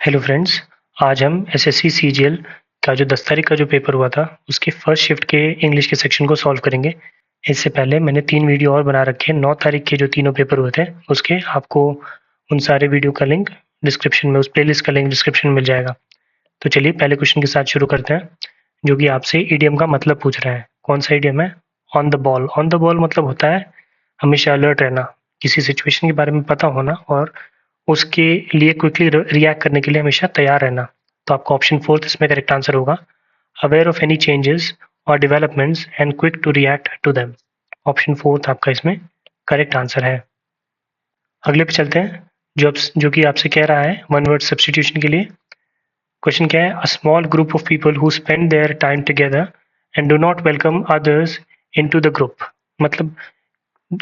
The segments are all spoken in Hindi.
Hello friends. आज हम एसएससी सीजीएल का जो 10 तारीख का जो पेपर हुआ था उसके फर्स्ट शिफ्ट के इंग्लिश के सेक्शन को सॉल्व करेंगे। इससे पहले मैंने 3 वीडियो और बना रखे हैं। 9 तारीख के जो तीनों पेपर हुए थे उसके आपको उन सारे वीडियो का लिंक डिस्क्रिप्शन में, उस प्लेलिस्ट का लिंक डिस्क्रिप्शन में मिल जाएगा। तो चलिए पहले क्वेश्चन के साथ शुरू करते हैं, जो कि आपसे इडियम का मतलब पूछ रहा है। कौन सा इडियम है? On the ball. On the ball मतलब होता है हमेशा अलर्ट रहना, किसी सिचुएशन के बारे में पता होना और उसके लिए क्विकली रिएक्ट करने के लिए हमेशा तैयार रहना। तो आपका ऑप्शन फोर्थ इसमें करेक्ट आंसर होगा। अवेयर ऑफ एनी चेंजेस और developments and quick to react to them. Option fourth आपका इसमें करेक्ट आंसर है। अगले पे चलते हैं, जो कि आपसे कह रहा है वन वर्ड सब्सटीट्यूशन के लिए। क्वेश्चन क्या है? A small group of people who spend their time together and do not welcome others into the group. मतलब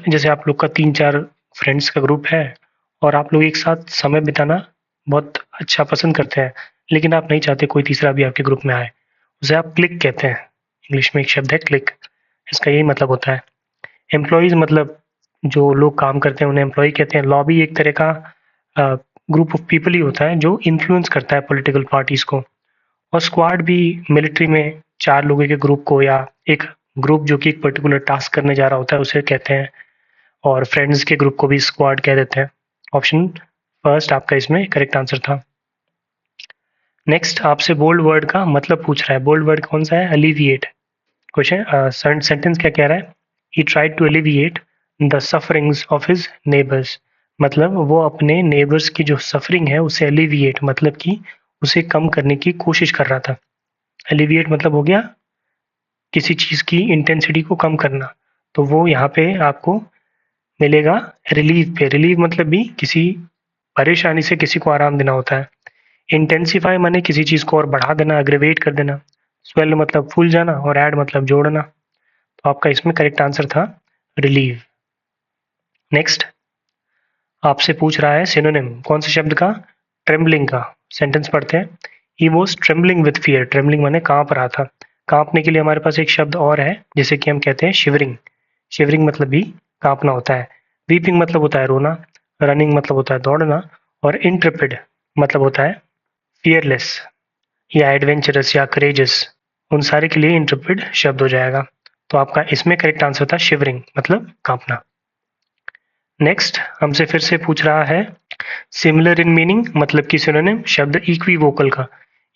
जैसे आप लोग का 3-4 फ्रेंड्स का ग्रुप है और आप लोग एक साथ समय बिताना बहुत अच्छा पसंद करते हैं, लेकिन आप नहीं चाहते कोई तीसरा भी आपके ग्रुप में आए। उसे आप क्लिक कहते हैं। इंग्लिश में एक शब्द है क्लिक, इसका यही मतलब होता है। एम्प्लॉइज़ मतलब जो लोग काम करते हैं उन्हें एम्प्लॉय कहते हैं। लॉबी एक तरह का ग्रुप ऑफ पीपल ही होता है जो इन्फ्लुएंस करता है पॉलिटिकल पार्टीज़ को। और स्क्वाड भी मिलिट्री में 4 लोगों के ग्रुप को या एक ग्रुप जो कि एक पर्टिकुलर टास्क करने जा रहा होता है उसे कहते हैं। और फ्रेंड्स के ग्रुप को भी स्क्वाड कह देते हैं। ऑप्शन फर्स्ट आपका इसमें करेक्ट आंसर था। नेक्स्ट आपसे बोल्ड वर्ड का मतलब पूछ रहा है। बोल्ड वर्ड कौन सा है? अलिविएट। क्वेश्चन सेंटेंस क्या कह रहा है? He tried to alleviate the sufferings of his neighbours. मतलब वो अपने नेबर्स की जो सफरिंग है उसे अलिविएट मतलब कि उसे कम करने की कोशिश कर रहा था। अलिविएट मतलब हो गया किसी चीज़ की इंटेंसिटी को कम करना। तो वो यहाँ पे आपको मिलेगा रिलीव पे। रिलीव मतलब भी किसी परेशानी से किसी को आराम देना होता है। इंटेंसिफाई माने किसी चीज़ को और बढ़ा देना, एग्रीवेट कर देना। स्वेल मतलब फूल जाना और ऐड मतलब जोड़ना। तो आपका इसमें करेक्ट आंसर था रिलीव। नेक्स्ट आपसे पूछ रहा है सिनोनिम कौन से शब्द का? ट्रेम्बलिंग का। सेंटेंस पढ़ते हैं। He was trembling with fear. Trembling माने कांप रहा था। कांपने के लिए हमारे पास एक शब्द और है जिसे कि हम कहते हैं शिवरिंग। शिवरिंग मतलब भी कांपना होता है। वीपिंग मतलब होता है रोना। रनिंग मतलब होता है दौड़ना। और इंट्रेपिड मतलब होता है फियरलेस या एडवेंचरस या करेजस। उन सारे के लिए इंट्रेपिड शब्द हो जाएगा। तो आपका इसमें करेक्ट आंसर था शिवरिंग मतलब कांपना। नेक्स्ट हमसे फिर से पूछ रहा है सिमिलर इन मीनिंग मतलब कि सिनोनिम शब्द इक्विवोकल का।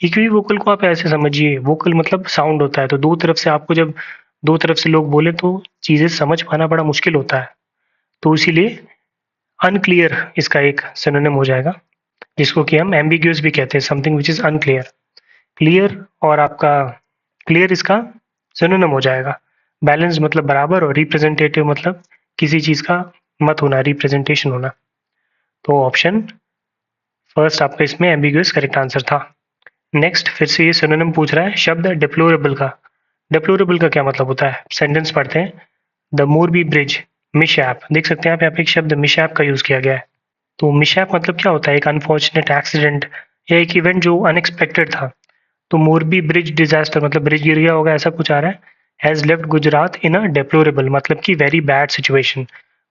इक्विवोकल को आप ऐसे समझिए, वोकल मतलब साउंड होता है। तो दो तरफ से आपको जब दो तरफ से लोग बोले तो चीज़ें समझ पाना बड़ा मुश्किल होता है। तो इसीलिए अनक्लियर इसका एक सिनोनिम हो जाएगा, जिसको कि हम एम्बिग्यूअस भी कहते हैं, something which is unclear. Clear और आपका क्लियर इसका सिनोनिम हो जाएगा। बैलेंस मतलब बराबर और रिप्रेजेंटेटिव मतलब किसी चीज़ का मत होना, रिप्रेजेंटेशन होना। तो ऑप्शन फर्स्ट आपका इसमें एम्बिग्यूअस करेक्ट आंसर था। नेक्स्ट फिर से ये सिनोनिम पूछ रहा है शब्द डिप्लोरेबल का। डिप्लोरेबल का क्या मतलब होता है? सेंटेंस पढ़ते हैं। The Morbi bridge mishap. देख सकते हैं आप यहाँ पे एक शब्द मिशैप का यूज किया गया है। तो मिशैप मतलब क्या होता है? एक अनफॉर्चुनेट एक्सीडेंट या एक इवेंट जो अनएक्सपेक्टेड था। तो मोरबी ब्रिज डिजास्टर मतलब ब्रिज गिर गया होगा ऐसा कुछ आ रहा है। Has left Gujarat in a deplorable मतलब कि वेरी बैड सिचुएशन,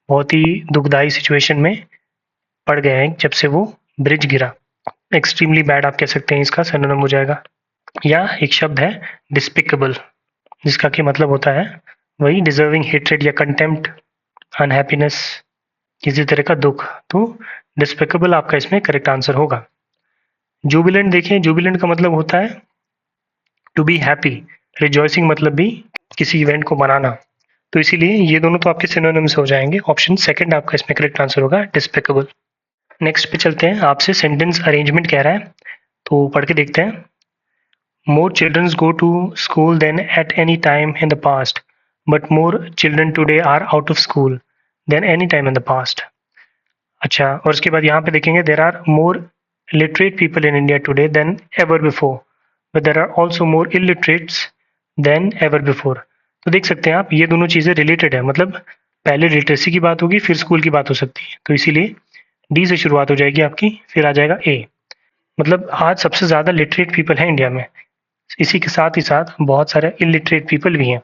बहुत ही दुखदाई सिचुएशन में पड़ गए हैं जब से वो ब्रिज गिरा। एक्सट्रीमली बैड आप कह सकते हैं, इसका सिनोनिम हो जाएगा। या एक शब्द है डिस्पिकेबल, जिसका कि मतलब होता है वही डिजर्विंग हेट्रेड या कंटेम्प्ट, अनहैप्पीनेस, किसी तरह का दुख। तो डिस्पिकेबल आपका इसमें करेक्ट आंसर होगा। जुबिलेंट देखें, जुबिलेंट का मतलब होता है टू बी हैप्पी। रिजॉइसिंग मतलब भी किसी इवेंट को मनाना। तो इसीलिए ये दोनों तो आपके सिनोनिम्स हो जाएंगे। ऑप्शन सेकंड आपका इसमें करेक्ट आंसर होगा डिस्पिकेबल। नेक्स्ट पे चलते हैं, आपसे सेंटेंस अरेंजमेंट कह रहा है तो पढ़ के देखते हैं। More children go to school than at any time in the past, but more children today are out of school than any time in the past. अच्छा, और उसके बाद यहाँ पे देखेंगे there are more literate people in India today than ever before, but there are also more illiterates than ever before. तो देख सकते हैं आप ये दोनों चीज़ें रिलेटेड है। मतलब पहले लिटरेसी की बात होगी फिर स्कूल की बात हो सकती है। तो इसीलिए डी से शुरुआत हो जाएगी आपकी, फिर आ जाएगा ए। मतलब आज सबसे ज़्यादा लिटरेट पीपल हैं इंडिया में। इसी के साथ ही साथ बहुत सारे इलिटरेट पीपल भी हैं।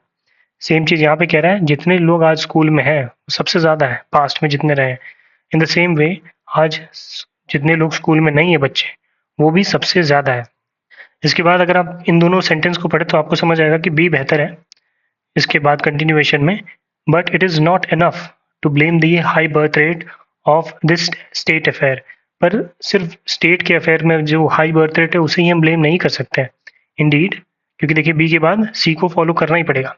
सेम चीज़ यहाँ पे कह रहा है जितने लोग आज स्कूल में हैं सबसे ज़्यादा है पास्ट में जितने रहे। इन द सेम वे आज जितने लोग स्कूल में नहीं है बच्चे वो भी सबसे ज़्यादा है। इसके बाद अगर आप इन दोनों सेंटेंस को पढ़ें तो आपको समझ आएगा कि बी बेहतर है इसके बाद कंटिन्यूएशन में, but it is not enough to blame the high birth rate of this state affair. पर सिर्फ स्टेट के अफेयर में जो हाई बर्थ रेट है उसे ही हम ब्लेम नहीं कर सकते हैं। इंडीड, क्योंकि देखिए बी के बाद सी को फॉलो करना ही पड़ेगा।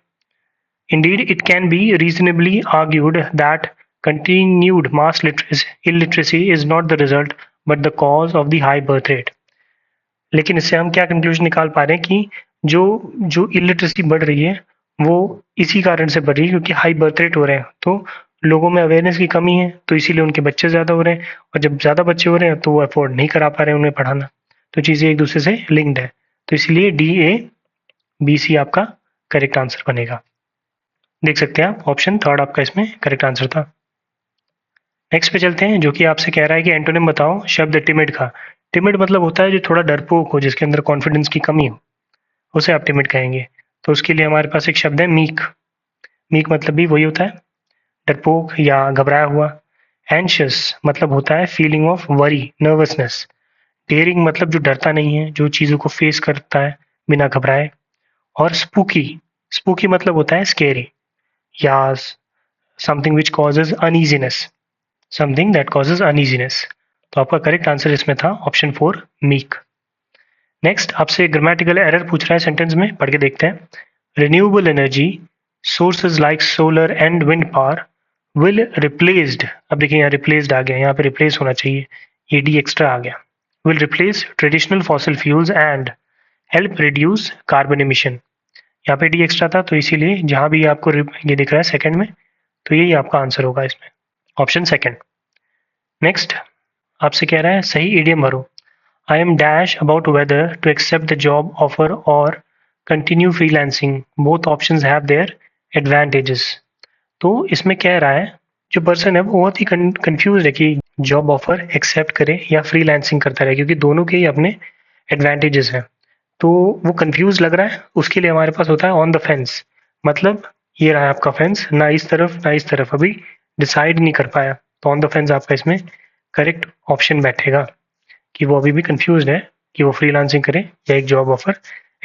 Indeed, it can be reasonably argued that continued mass illiteracy is not the result but the cause of the high birth rate. लेकिन इससे हम क्या कंक्लूजन निकाल पा रहे हैं कि जो जो इलिटरेसी बढ़ रही है वो इसी कारण से बढ़ रही है क्योंकि हाई बर्थ रेट हो रहे हैं, तो लोगों में अवेयरनेस की कमी है, तो इसीलिए उनके बच्चे ज़्यादा हो रहे हैं, और जब ज़्यादा बच्चे हो रहे हैं तो वो अफोर्ड नहीं करा पा रहे हैं उन्हें पढ़ाना, तो चीज़ें एक दूसरे से लिंक्ड है। तो इसलिए डी ए बी सी आपका करेक्ट आंसर बनेगा। देख सकते हैं आप ऑप्शन थर्ड आपका इसमें करेक्ट आंसर था। नेक्स्ट पे चलते हैं, जो कि आपसे कह रहा है कि एंटोनिम बताओ शब्द टिमिड का। टिमिड मतलब होता है जो थोड़ा डरपोक हो, जिसके अंदर कॉन्फिडेंस की कमी हो, उसे आप टिमिड कहेंगे। तो उसके लिए हमारे पास एक शब्द है मीक। मीक मतलब भी वही होता है डरपोक या घबराया हुआ। एंशियस मतलब होता है feeling of worry, nervousness. Daring मतलब जो डरता नहीं है, जो चीज़ों को फेस करता है बिना घबराए। और स्पूकी, स्पूकी मतलब होता है स्केरी या something which causes uneasiness, something that causes uneasiness. तो आपका करेक्ट आंसर इसमें था ऑप्शन 4 मीक। नेक्स्ट आपसे ग्रामेटिकल एरर पूछ रहा है सेंटेंस में, पढ़ के देखते हैं। Renewable energy sources like solar and wind power will replaced, अब देखिए यहाँ रिप्लेस्ड आ गया, यहाँ पे रिप्लेस होना चाहिए, ये डी एक्स्ट्रा आ गया। Will replace traditional fossil fuels and help reduce carbon emission. यहाँ पे डी एक्स्ट्रा था तो इसीलिए जहाँ भी आपको ये दिख रहा है सेकंड में, तो यही आपका आंसर होगा इसमें, ऑप्शन सेकंड। नेक्स्ट आपसे कह रहा है सही इडियम भरो। I am dash about whether to accept the job offer और continue freelancing, both options have their advantages. तो इसमें कह रहा है जो पर्सन है वो बहुत ही कंफ्यूज है कि जॉब ऑफर एक्सेप्ट करे या फ्रीलांसिंग करता रहे, क्योंकि दोनों के ही अपने एडवांटेजेस हैं। तो वो कंफ्यूज लग रहा है, उसके लिए हमारे पास होता है ऑन द फेंस। मतलब ये रहा है आपका फेंस, ना इस तरफ ना इस तरफ, अभी डिसाइड नहीं कर पाया, तो ऑन द फेंस आपका इसमें करेक्ट ऑप्शन बैठेगा कि वो अभी भी कंफ्यूज है कि वो फ्रीलांसिंग करे या एक जॉब ऑफर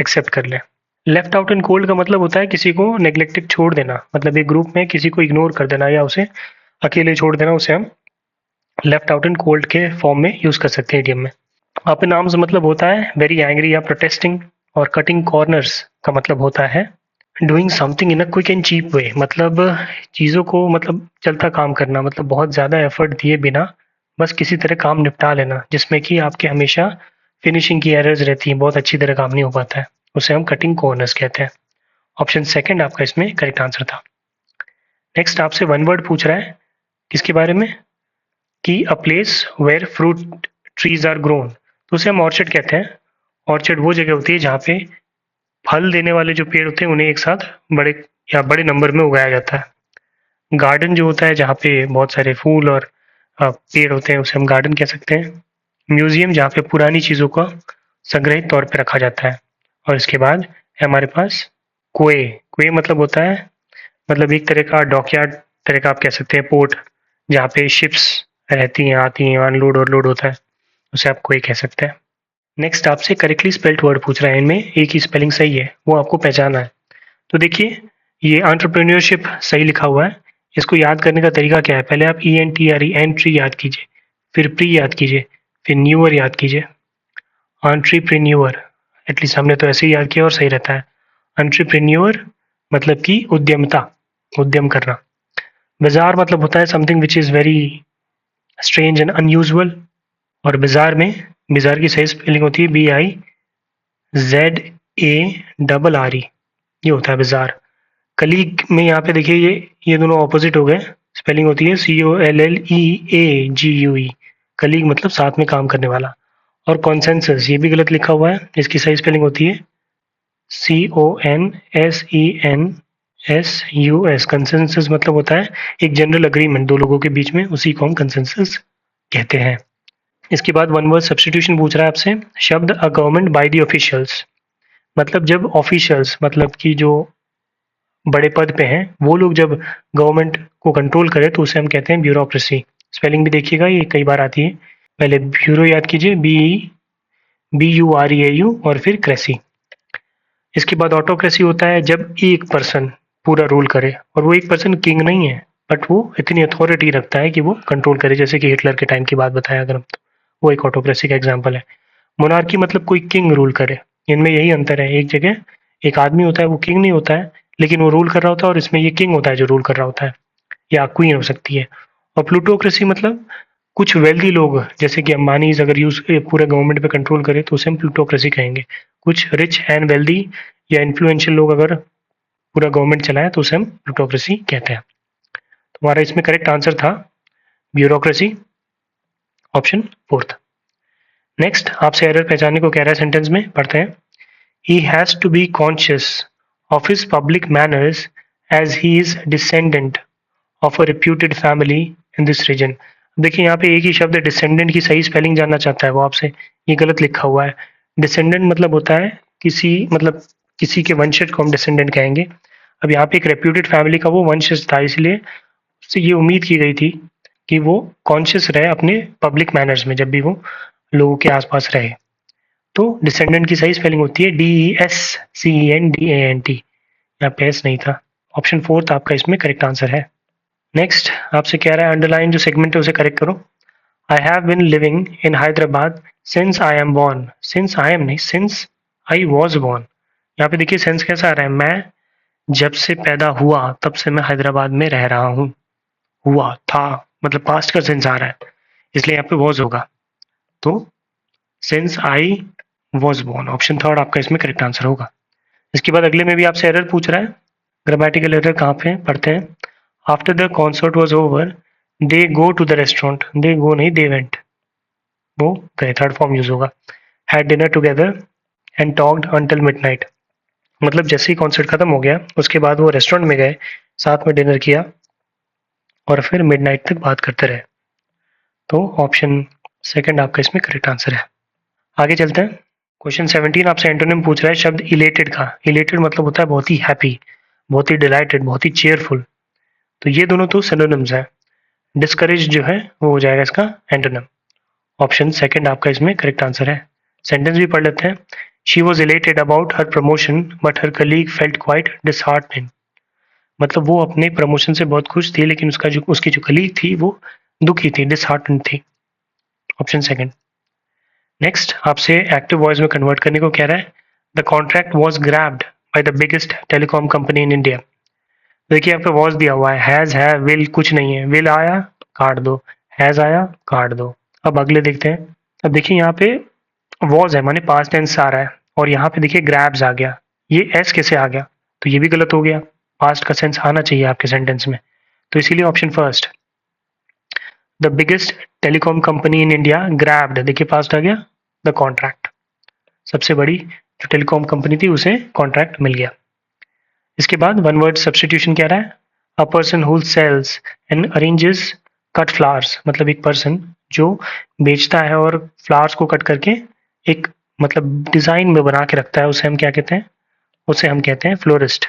एक्सेप्ट कर ले। लेफ्ट आउट एंड कोल्ड का मतलब होता है किसी को नेग्लेक्टेड छोड़ देना, मतलब एक ग्रुप में किसी को इग्नोर कर देना या उसे अकेले छोड़ देना, उसे हम लेफ्ट आउट एंड कोल्ड के फॉर्म में यूज कर सकते हैं इडियम में। अप इन आर्म्स मतलब होता है वेरी एंग्री या प्रोटेस्टिंग, और कटिंग कॉर्नर्स का मतलब होता है doing something in a quick and cheap way, मतलब चीज़ों को मतलब चलता काम करना, मतलब बहुत ज़्यादा एफर्ट दिए बिना बस किसी तरह काम निपटा लेना, जिसमें कि आपके हमेशा फिनिशिंग की एरर्स रहती हैं, बहुत अच्छी तरह काम नहीं हो पाता है, उसे हम कटिंग कॉर्नर्स कहते हैं। ऑप्शन सेकंड आपका इसमें करेक्ट आंसर था। नेक्स्ट आपसे वन वर्ड पूछ रहा है किसके बारे में, कि a place where fruit trees are grown, तो उसे हम ऑर्चर्ड कहते हैं। ऑर्चर्ड वो जगह होती है जहाँ पे फल देने वाले जो पेड़ होते हैं उन्हें एक साथ बड़े या बड़े नंबर में उगाया जाता है। गार्डन जो होता है जहाँ पे बहुत सारे फूल और पेड़ होते हैं उसे हम गार्डन कह सकते हैं। म्यूजियम जहाँ पे पुरानी चीज़ों का संग्रहित तौर पे रखा जाता है। और इसके बाद है हमारे पास कुए। कुए मतलब होता है, मतलब एक तरह का डॉकयार्ड तरह का आप कह सकते हैं, पोर्ट जहाँ पे शिप्स रहती हैं, आती हैं, अनलोड और लोड होता है, उसे आप कुए कह सकते हैं। नेक्स्ट आपसे करेक्टली स्पेल्ड वर्ड पूछ रहा है, इनमें एक ही स्पेलिंग सही है, वो आपको पहचाना है। तो देखिए ये एंटरप्रेन्योरशिप सही लिखा हुआ है, इसको याद करने का तरीका क्या है, पहले आप E N T R E entry याद कीजिए, फिर प्री याद कीजिए, फिर न्यूअर याद कीजिए। एंट्रीप्रेन्योर एटलीस्ट हमने तो ऐसे ही याद किया और सही रहता है। एंट्रीप्रेन्योर मतलब कि उद्यमता, उद्यम करना। बाजार मतलब होता है something which is very strange and unusual, और बाजार में बाजार की सही स्पेलिंग होती है B I Z A double R E, ये होता है बाजार। कलीग में यहाँ पे देखिए ये दोनों ऑपोजिट हो गए, स्पेलिंग होती है C O L L E A ji you E, colleague मतलब साथ में काम करने वाला। और कॉन्सेंसस ये भी गलत लिखा हुआ है, इसकी सही स्पेलिंग होती है C O N S E N S U S. Consensus मतलब होता है एक जनरल अग्रीमेंट दो लोगों के बीच में, उसी को हम कंसेंसस कहते हैं। इसके बाद वन वर्ड सब्स्टिट्यूशन पूछ रहा है आपसे, शब्द a government by the officials, मतलब जब ऑफिशियल्स मतलब कि जो बड़े पद पे हैं वो लोग जब गवर्नमेंट को कंट्रोल करें तो उसे हम कहते हैं ब्यूरोक्रेसी। स्पेलिंग भी देखिएगा ये कई बार आती है, पहले ब्यूरो याद कीजिए बी BUREAU और फिर क्रेसी। इसके बाद ऑटोक्रेसी होता है जब एक पर्सन पूरा रूल करे और वो एक पर्सन किंग नहीं है, बट वो इतनी अथॉरिटी रखता है कि वो कंट्रोल करे, जैसे कि हिटलर के टाइम की बात बताया अगर हम, तो वो एक ऑटोक्रेसी का एग्जाम्पल है। मोनार्की मतलब कोई किंग रूल करे, इनमें यही अंतर है। एक जगह एक आदमी होता है, वो किंग नहीं होता है, लेकिन वो रूल कर रहा होता है, और इसमें ये किंग होता है जो रूल कर रहा होता है, या क्वीन हो सकती है। और प्लूटोक्रेसी मतलब कुछ वेल्दी लोग, जैसे कि अंबानीज अगर यूज पूरे गवर्नमेंट पे कंट्रोल करे तो उसे हम प्लूटोक्रेसी कहेंगे। कुछ रिच एंड वेल्दी या इन्फ्लुएंशियल लोग अगर पूरा गवर्नमेंट चलाए तो उसे हम प्लूटोक्रेसी कहते हैं। तो हमारा इसमें करेक्ट आंसर था ब्यूरोक्रेसी, ऑप्शन फोर्थ। नेक्स्ट आपसे एरर पहचानने को कह रहा है, सेंटेंस में पढ़ते हैं। He has to be conscious of his public manners as he is descendant of a reputed family in this region. देखिए यहाँ पे एक ही शब्द डिसेंडेंट की सही स्पेलिंग जानना चाहता है वो आपसे, ये गलत लिखा हुआ है। डिसेंडेंट मतलब होता है किसी, मतलब किसी के वंशज को हम डिसेंडेंट कहेंगे। अब यहाँ पे एक रेप्यूटेड फैमिली का वो वंशज था, इसलिए उससे ये उम्मीद की गई थी कि वो कॉन्शियस रहे अपने पब्लिक मैनर्स में जब भी वो लोगों के आसपास रहे। तो डिसेंडेंट की सही स्पेलिंग होती है DESCENDANT, यहाँ पे एस नहीं था। ऑप्शन फोर्थ आपका इसमें करेक्ट आंसर है। नेक्स्ट आपसे कह रहा है अंडरलाइन जो सेगमेंट है उसे करेक्ट करो। I have been living in Hyderabad since I am born. Since I am नहीं, सिंस आई वॉज बॉर्न। यहाँ पे देखिए सेंस कैसा आ रहा है, मैं जब से पैदा हुआ तब से मैं हैदराबाद में रह रहा हूँ। हुआ था मतलब पास्ट का सेंस आ रहा है, इसलिए यहाँ पे वॉज होगा। तो since I was born, option third आपका इसमें करेक्ट आंसर होगा। इसके बाद अगले में भी आपसे एरर पूछ रहा है। ग्रामेटिकल एरर कहाँ पे पढ़ते हैं। After the concert was over they go to the restaurant, they go नहीं दे वेंट, वो गए, थर्ड फॉर्म यूज होगा। Had dinner together and talked until midnight, मतलब जैसे ही कॉन्सर्ट खत्म हो गया उसके बाद वो रेस्टोरेंट में गए, साथ में डिनर किया और फिर मिडनाइट तक बात करते रहे। तो ऑप्शन सेकंड आपका इसमें करेक्ट आंसर है। आगे चलते हैं। क्वेश्चन 17 आपसे एंटोनिम पूछ रहा है शब्द इलेटेड का। इलेटेड मतलब होता है बहुत ही हैप्पी, बहुत ही डिलाइटेड, बहुत ही चेयरफुल। तो ये दोनों तो सिनोनिम्स हैं। डिस्करेज जो है वो हो जाएगा इसका एंटोनिम। ऑप्शन सेकंड आपका इसमें करेक्ट आंसर है। सेंटेंस भी पढ़ लेते हैं। She was elated about her promotion but her colleague felt quite disheartening, मतलब वो अपने प्रमोशन से बहुत खुश थी लेकिन उसकी जो कलीग थी वो दुखी थी, डिसहार्टन थी। Option second. नेक्स्ट आपसे एक्टिव वॉइस में कन्वर्ट करने को कह रहा है। The contract was grabbed by the biggest telecom company in India. देखिए यहाँ पे वॉज दिया हुआ है, हैज है, विल कुछ नहीं है। विल आया काट दो, हैज आया काट दो। अब अगले देखते हैं। अब देखिए यहाँ पे वॉज है माने पास्ट टेंस आ रहा है, और यहाँ पे देखिए ग्रैब्स आ गया, ये एस कैसे आ गया, तो ये भी गलत हो गया। पास्ट का सेंस आना चाहिए आपके सेंटेंस में, तो इसीलिए option first. The biggest telecom company in India grabbed, देखिए पास्ट आ गया, द कॉन्ट्रैक्ट, सबसे बड़ी जो टेलीकॉम कंपनी थी उसे कॉन्ट्रैक्ट मिल गया। इसके बाद वन वर्ड सब्सटीट्यूशन कह रहा है। A person who sells and arranges cut flowers, मतलब एक पर्सन जो बेचता है और फ्लावर्स को कट करके एक मतलब डिजाइन में बना के रखता है, उसे हम क्या कहते हैं, उसे हम कहते हैं फ्लोरिस्ट,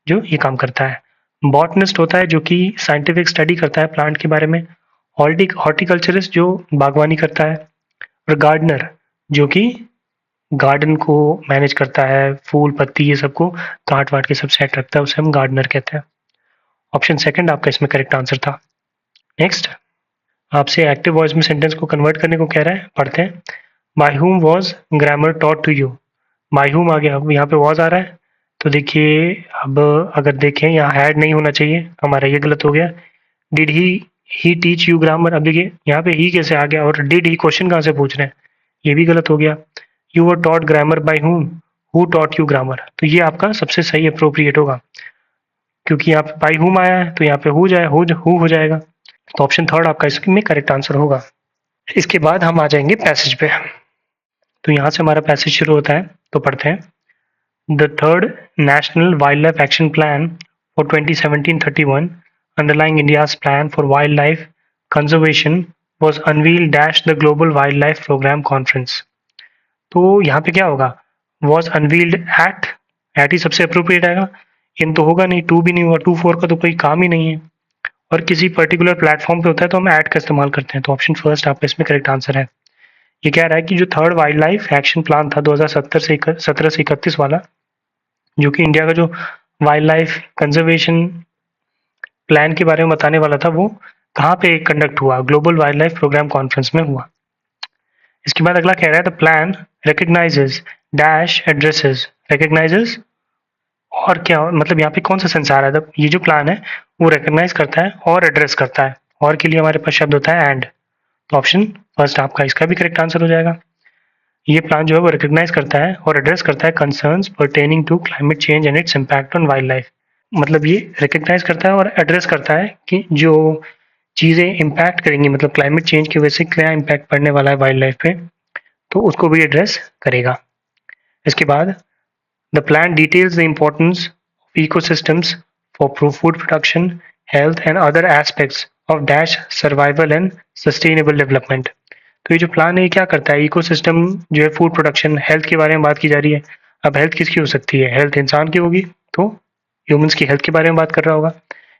जो ये काम करता है। बॉटनिस्ट होता है जो कि साइंटिफिक स्टडी करता है प्लांट के बारे में। हॉर्टिकल्चरिस्ट जो बागवानी करता है। और गार्डनर जो कि गार्डन को मैनेज करता है, फूल पत्ती ये सबको काट वाट के सब सेट रखता है, उसे हम गार्डनर कहते हैं। ऑप्शन सेकंड आपका इसमें करेक्ट आंसर था। नेक्स्ट आपसे एक्टिव वॉइस में सेंटेंस को कन्वर्ट करने को कह रहा है, पढ़ते हैं। By whom was grammar taught to you. By whom आ गया, अब यहाँ पे वॉज आ रहा है, तो देखिए अब अगर देखें यहाँ हैड नहीं होना चाहिए हमारा, ये गलत हो गया। Did he teach you grammar, अब देखिए यहाँ पे ही कैसे आ गया, और डिड ही क्वेश्चन कहाँ से पूछ रहे हैं, ये भी गलत हो गया। You were taught grammar by whom, who taught you grammar, तो ये आपका सबसे सही अप्रोप्रिएट होगा, क्योंकि यहाँ पे बाय हुम आया है तो यहाँ पे हु जाए, हु हो जाएगा। तो ऑप्शन थर्ड आपका इसमें करेक्ट आंसर होगा। इसके बाद हम आ जाएंगे पैसेज पे। तो यहाँ से हमारा पैसेज शुरू होता है, तो पढ़ते हैं। The third national wild life action plan for 2017-31 underlying India's plan for wildlife conservation was unveiled dash the Global Wildlife Program Conference। तो यहाँ पे क्या होगा, was unveiled at ही सबसे अप्रोप्रिएट आएगा। इन तो होगा नहीं, टू भी नहीं होगा, टू फोर का तो कोई काम ही नहीं है, और किसी पर्टिकुलर प्लेटफॉर्म पे होता है तो हम एट का इस्तेमाल करते हैं। तो ऑप्शन फर्स्ट आपका इसमें करेक्ट आंसर है। ये कह रहा है कि जो third wild life action plan था 2017 से 31 वाला, जो कि इंडिया का जो वाइल्ड लाइफ कंजर्वेशन प्लान के बारे में बताने वाला था, वो कहाँ पे कंडक्ट हुआ? Global wild life program conference में हुआ। इसके बाद अगला कह रहा है the plan recognizes dash addresses. Recognizes और क्या मतलब यहाँ पे कौन सा सेंस आ रहा है? ये जो प्लान है वो रिकग्नाइज करता है और एड्रेस करता है, और के लिए हमारे पास शब्द होता है एंड। तो ऑप्शन फर्स्ट आपका इसका भी करेक्ट आंसर हो जाएगा। ये प्लान जो है वो रिकग्नाइज करता है और एड्रेस करता है concerns pertaining to climate change and its impact on wild life. मतलब ये रिकग्नाइज करता है और एड्रेस करता है कि जो चीज़ें इम्पैक्ट करेंगी, मतलब क्लाइमेट चेंज की वजह से क्या इम्पैक्ट पड़ने वाला है वाइल्ड लाइफ पे, तो उसको भी एड्रेस करेगा। इसके बाद the plan details the importance of ecosystems for food production, health and other aspects of dash survival and sustainable development. तो ये जो प्लान है ये क्या करता है? इकोसिस्टम जो है, फूड प्रोडक्शन, हेल्थ के बारे में बात की जा रही है। अब हेल्थ किसकी हो सकती है? हेल्थ इंसान की होगी, तो ह्यूमंस की हेल्थ के बारे में बात कर रहा होगा।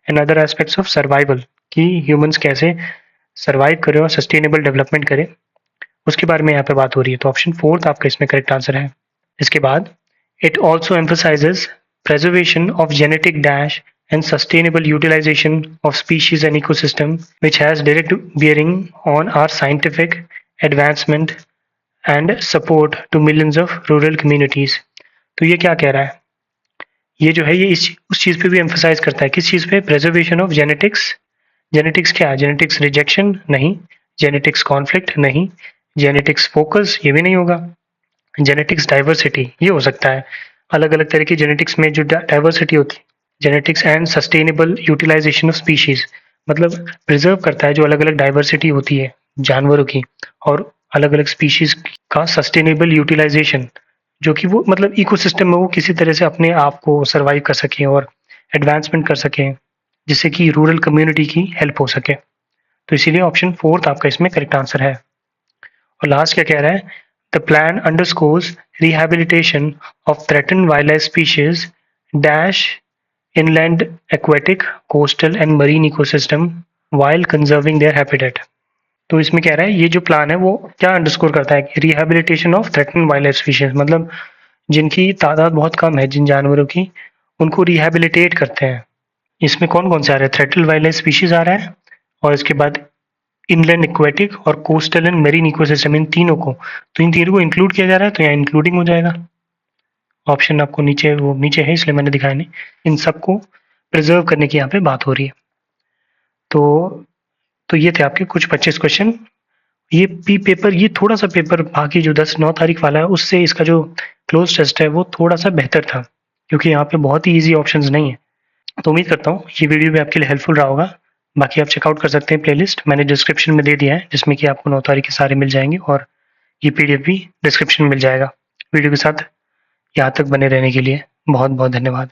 And other aspects of survival, कि ह्यूमंस कैसे सर्वाइव करें और सस्टेनेबल डेवलपमेंट करें, उसके बारे में यहाँ पे बात हो रही है। तो ऑप्शन फोर्थ आपका इसमें करेक्ट आंसर है। इसके बाद it also emphasises preservation of genetic dash and sustainable utilization of species and ecosystem, which has direct bearing on our scientific advancement and support to millions of rural communities। तो ये क्या कह रहा है? ये जो है ये उस चीज़ पे भी एम्फसाइज करता है। किस चीज़ पे? Preservation of genetics. जेनेटिक्स क्या है? जेनेटिक्स रिजेक्शन नहीं, जेनेटिक्स कॉन्फ्लिक्ट नहीं, जेनेटिक्स फोकस ये भी नहीं होगा, जेनेटिक्स डाइवर्सिटी ये हो सकता है। अलग अलग तरह की जेनेटिक्स में जो डाइवर्सिटी होती है, genetics and sustainable utilization of species, मतलब प्रिजर्व करता है जो अलग अलग डाइवर्सिटी होती है जानवरों की, और अलग अलग स्पीशीज का सस्टेनेबल यूटिलाइजेशन, जो कि वो मतलब इकोसिस्टम में वो किसी तरह से अपने आप को सर्वाइव कर सकें और एडवांसमेंट कर सकें, जिससे कि रूरल कम्युनिटी की हेल्प हो सके। तो इसीलिए ऑप्शन फोर्थ आपका इसमें करेक्ट आंसर है। और लास्ट क्या कह रहा है? The plan underscores rehabilitation of threatened wildlife species dash inland aquatic, coastal and marine ecosystem while conserving their habitat। तो इसमें कह रहा है ये जो प्लान है वो क्या अंडरस्कोर करता है? Rehabilitation of threatened wild life species, मतलब जिनकी तादाद बहुत कम है, जिन जानवरों की, उनको रिहेबिलिटेट करते हैं। इसमें कौन कौन से आ रहे हैं? थ्रेटन्ड वाइल्ड लाइफ स्पीशीज आ रहा है, और इसके बाद इनलैंड एक्वेटिक और कोस्टल एंड मेरीन इकोसिस्टम, इन तीनों को, तो इन तीनों को इंक्लूड किया जा रहा है, तो यहाँ इंक्लूडिंग हो जाएगा। ऑप्शन आपको नीचे वो नीचे है इसलिए मैंने दिखाया नहीं। इन सबको प्रिजर्व करने की यहाँ पे बात हो रही है। तो ये थे आपके कुछ 25 क्वेश्चन। ये पेपर, ये थोड़ा सा पेपर बाकी जो 9 तारीख वाला है उससे इसका जो क्लोज टेस्ट है वो थोड़ा सा बेहतर था, क्योंकि यहाँ पे बहुत ही ईजी ऑप्शंस नहीं है। तो उम्मीद करता हूँ ये वीडियो भी आपके लिए हेल्पफुल रहा होगा। बाकी आप चेकआउट कर सकते हैं प्लेलिस्ट, मैंने डिस्क्रिप्शन में दे दिया है, जिसमें कि आपको 9 तारीख के सारे मिल जाएंगे, और ये पीडीएफ भी डिस्क्रिप्शन में मिल जाएगा। वीडियो के साथ यहाँ तक बने रहने के लिए बहुत बहुत धन्यवाद।